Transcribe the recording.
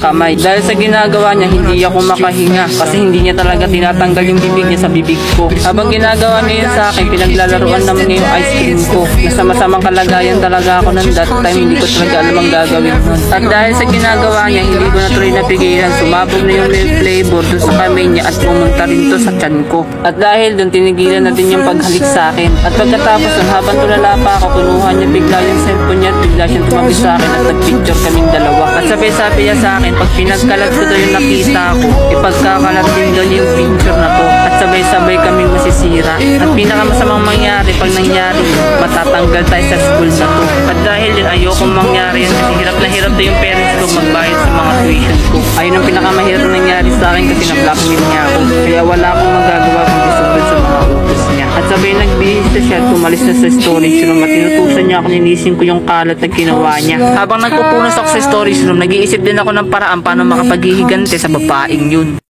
kamay. Dahil sa ginagawa niya, hindi ako makahinga kasi hindi niya talaga tinatanggal yung bibig niya sa bibig ko. Habang ginagawa niya yun sa akin, pinaglalaroan naman niya yung ice cream ko. Nasa masamang kalagayan talaga ako ng that time, hindi ko talaga alam ang gagawin nun. At dahil sa ginagawa niya, hindi ko na tuloy napigilan. Sumabog na yung milk flavor dun sa kamay niya at pumunta rin to sa tiyan ko. At dahil dun, tinigilan na din yung paghalik sa akin. At pagkatapos nun, habang tulala pa ako, kinuha niya bigla yung cellphone niya at bigla siyang tumabi sa akin at nagpicture kaming dalawa. At sabi niya sa akin, pag pinagkalat ko daw yung nakita ko, ipagkakalat din daw yung picture na to. At sabay-sabay kaming masisira. At pinakamasamang mangyari, pag nangyari, matatanggal tayo sa school na to. At dahil yun, ayokong mangyari yun kasi hirap na yung parents ko magbayad sa mga tuition ko. Ayun ang pinakamahirap na nangyari sa akin kasi na-blackmail niya ako. Kaya wala akong magagawa kung isusunod sa mga utos niya. At sabay nagbihis na siya at tumalis na sa storage room at tinutusan niya ako, ninisin ko yung kalat na ginawa niya. Habang nagpupunas ako sa storage room, nag-iisip din ako ng paraan paano makapaghihiganti sa babaeng yun.